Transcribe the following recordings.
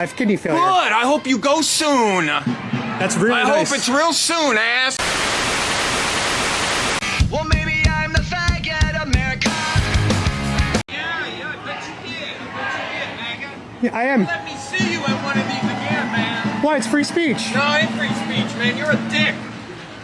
I have kidney failure. Good. I hope you go soon. That's really nice. I hope it's real soon, ass. Well, maybe I'm the faggot America. Yeah, I bet you did. MAGA. Yeah, I am. Let me see you at one of these again, man. Why? It's free speech. No, it ain't free speech, man. You're a dick.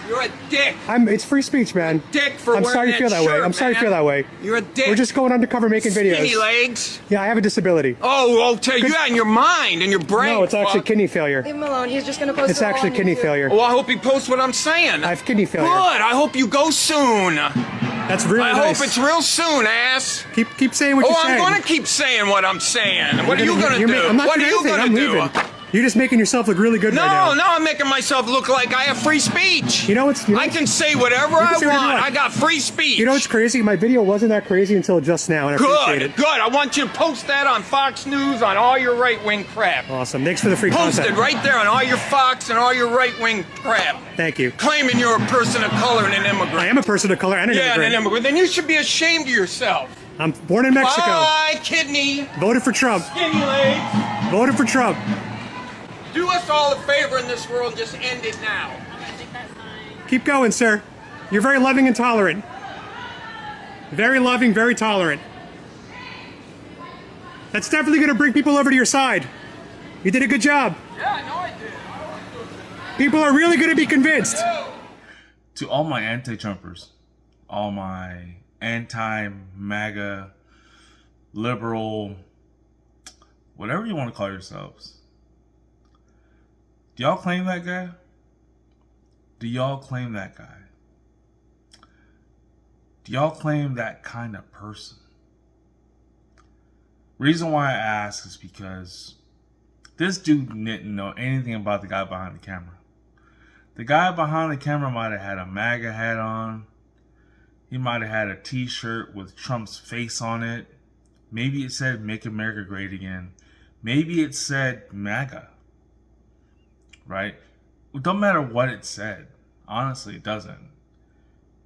You're a dick. It's free speech, man. Dick for I'm wearing sorry you that feel that way. shirt, I'm sorry you man. feel that way. You're a dick. We're just going undercover making videos. Skinny legs. Yeah, I have a disability. Oh, I'll tell you that in your mind and your brain. No, it's actually fuck. kidney failure. Leave him alone. He's just gonna post It's it all actually on kidney YouTube. failure. Well, I hope he posts what I'm saying. I have kidney failure. Good. I hope you go soon. That's really I nice. hope it's real soon, ass. Keep saying what you're saying. I'm gonna keep saying what I'm saying. What are you gonna You're do? I'm not What are doing you anything. gonna I'm do? leaving. You're just making yourself look really good right now. No, I'm making myself look like I have free speech. You know what's? I can say whatever I say whatever you want. want. I got free speech. You know what's crazy? My video wasn't that crazy until just now, and I appreciate it. Good. I want you to post that on Fox News on all your right-wing crap. Awesome. Thanks for the free Post content. it right there on all your Fox and all your right-wing crap. Thank you. Claiming you're a person of color and an immigrant. I am a person of color and an Yeah, and immigrant. an immigrant. Then you should be ashamed of yourself. I'm born in Mexico. Bye, kidney, Voted for Trump. skinny legs. Voted for Trump. Do us all a favor in this world and just end it now. Keep going, sir. You're very loving and tolerant. Very loving, very tolerant. That's definitely going to bring people over to your side. You did a good job. Yeah, I know I did. People are really going to be convinced. To all my anti-Trumpers, all my anti-MAGA, liberal, whatever you want to call yourselves. Do y'all claim that guy? Do y'all claim that guy? Do y'all claim that kind of person? Reason why I ask is because this dude didn't know anything about the guy behind the camera. The guy behind the camera might have had a MAGA hat on. He might have had a t-shirt with Trump's face on it. Maybe it said "Make America Great Again." Maybe it said MAGA. Right? It don't matter what it said. Honestly, it doesn't.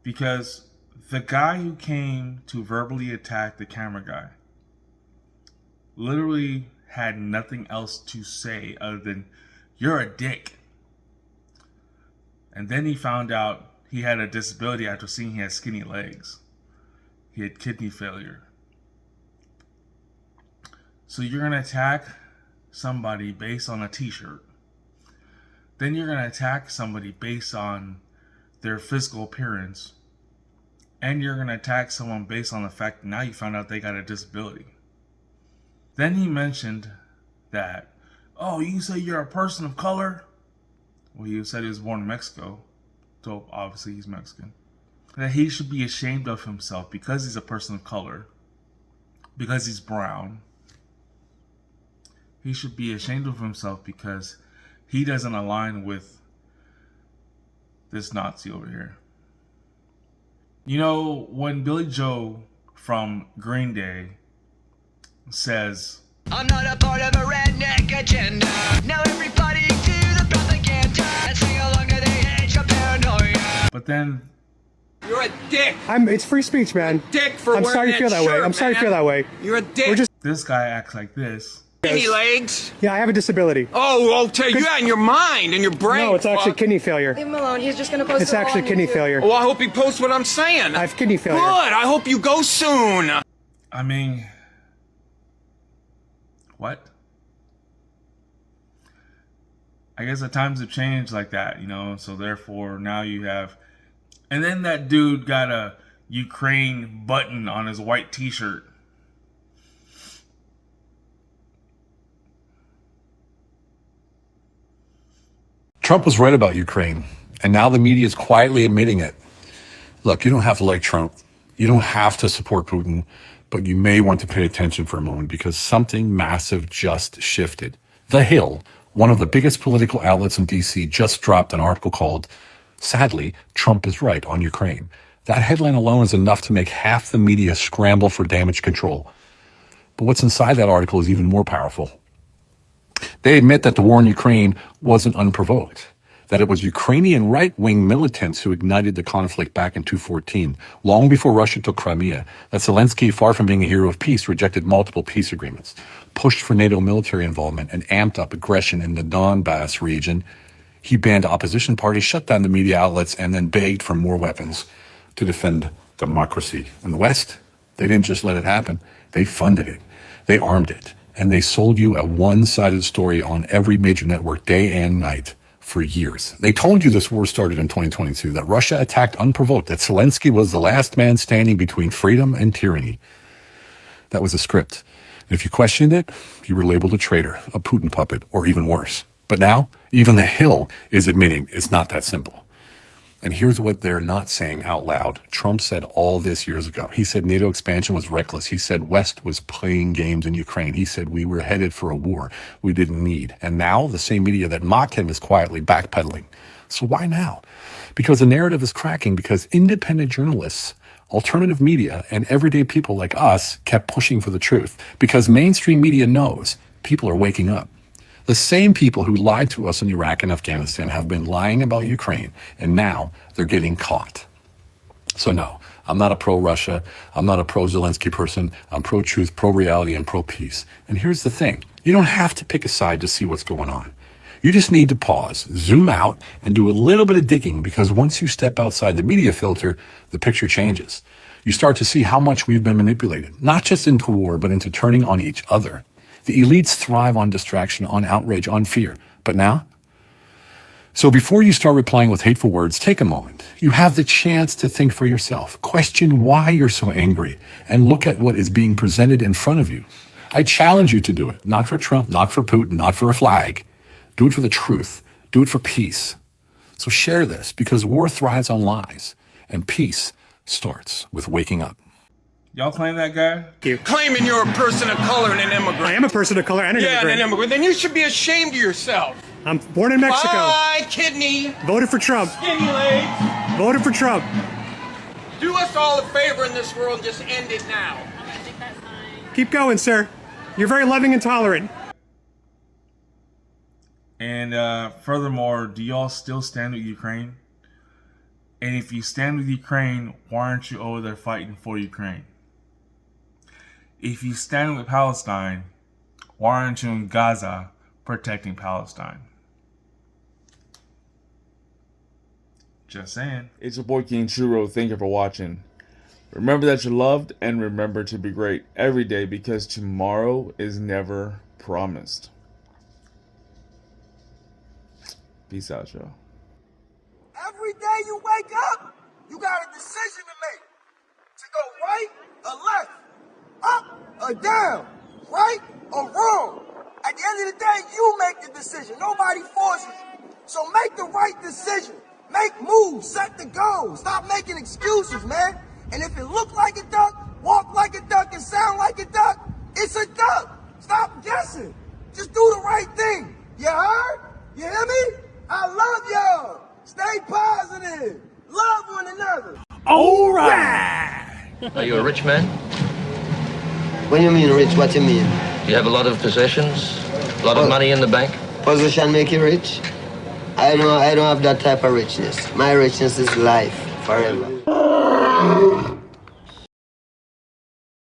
Because the guy who came to verbally attack the camera guy literally had nothing else to say other than, "You're a dick." And then he found out he had a disability after seeing he had skinny legs. He had kidney failure. So you're going to attack somebody based on a t-shirt. Then you're going to attack somebody based on their physical appearance. And you're going to attack someone based on the fact that now you found out they got a disability. Then he mentioned that, "Oh, you say you're a person of color?" Well, he said he was born in Mexico. So obviously he's Mexican. That he should be ashamed of himself because he's a person of color. Because he's brown. He should be ashamed of himself because he doesn't align with this Nazi over here. You know, when Billy Joe from Green Day says, I'm not a part of a redneck agenda. Now everybody do the propaganda and sing along to the age of paranoia. but then You're a dick. It's free speech, man. Dick for I'm wearing sorry you that feel that way. shirt, I'm sorry you man. feel that way. You're a dick. We're just. this guy acts like this. Skinny legs. Yeah, I have a disability. Oh, I'll tell you that in your mind and your brain. No, it's actually fuck. kidney failure. Leave him alone. He's just gonna post It's it all actually on kidney YouTube. failure. Well, I hope he posts what I'm saying. I have kidney failure. Good. I hope you go soon. I mean, what? I guess the times have changed like that, you know, so therefore now you have, and then that dude got a Ukraine button on his white t-shirt. Trump was right about Ukraine, and now the media is quietly admitting it. Look, you don't have to like Trump. You don't have to support Putin, but you may want to pay attention for a moment because something massive just shifted. The Hill, one of the biggest political outlets in DC, just dropped an article called, "Sadly, Trump is Right on Ukraine." That headline alone is enough to make half the media scramble for damage control. But what's inside that article is even more powerful. They admit that the war in Ukraine wasn't unprovoked. that it was Ukrainian right-wing militants who ignited the conflict back in 2014, long before Russia took Crimea, that Zelensky, far from being a hero of peace, rejected multiple peace agreements, pushed for NATO military involvement, and amped up aggression in the Donbass region. He banned opposition parties, shut down the media outlets, and then begged for more weapons to defend democracy. In the West, they didn't just let it happen. They funded it. They armed it. And they sold you a one-sided story on every major network day and night for years. They told you this war started in 2022, that Russia attacked unprovoked, that Zelensky was the last man standing between freedom and tyranny. That was a script. And if you questioned it, you were labeled a traitor, a Putin puppet, or even worse. But now, even the Hill is admitting it's not that simple. And here's what they're not saying out loud. Trump said all this years ago. He said NATO expansion was reckless. He said West was playing games in Ukraine. He said we were headed for a war we didn't need. And now the same media that mocked him is quietly backpedaling. So why now? Because the narrative is cracking, because independent journalists, alternative media, and everyday people like us kept pushing for the truth. Because mainstream media knows people are waking up. The same people who lied to us in Iraq and Afghanistan have been lying about Ukraine, and now they're getting caught. So no, I'm not a pro-Russia. I'm not a pro-Zelensky person. I'm pro-truth, pro-reality, and pro-peace. And here's the thing. You don't have to pick a side to see what's going on. You just need to pause, zoom out, and do a little bit of digging, because once you step outside the media filter, the picture changes. You start to see how much we've been manipulated, not just into war, but into turning on each other. The elites thrive on distraction, on outrage, on fear. But now? So before you start replying with hateful words, take a moment. You have the chance to think for yourself. Question why you're so angry, and look at what is being presented in front of you. I challenge you to do it. Not for Trump, not for Putin, not for a flag. Do it for the truth. Do it for peace. So share this, because war thrives on lies, and peace starts with waking up. Y'all claim that guy? Claiming you're a person of color and an immigrant. I am a person of color and an Yeah, immigrant. and an immigrant. Then you should be ashamed of yourself. I'm born in Mexico. Bye, kidney. Voted for Trump. Skinny legs. Voted for Trump. Do us all a favor in this world and just end it now. Keep going, sir. You're very loving and tolerant. And furthermore, do y'all still stand with Ukraine? And if you stand with Ukraine, why aren't you over there fighting for Ukraine? If you stand with Palestine, why aren't you in Gaza protecting Palestine? Just saying. It's your boy King Churro. Thank you for watching. Remember that you're loved, and remember to be great every day, because tomorrow is never promised. Peace out, y'all. Every day you wake up, you got a decision to make. To go right or left, up or down, right or wrong. At the end of the day, you make the decision. Nobody forces you. So make the right decision. Make moves, set the goal. Stop making excuses, man. And if it look like a duck, walk like a duck, and sound like a duck, it's a duck. Stop guessing. Just do the right thing. You heard? You hear me? I love y'all. Stay positive. Love one another. All right. Are you a rich man? When you mean rich, what you mean? Do you have a lot of possessions? A lot of money in the bank? Position make you rich? I don't have that type of richness. My richness is life forever.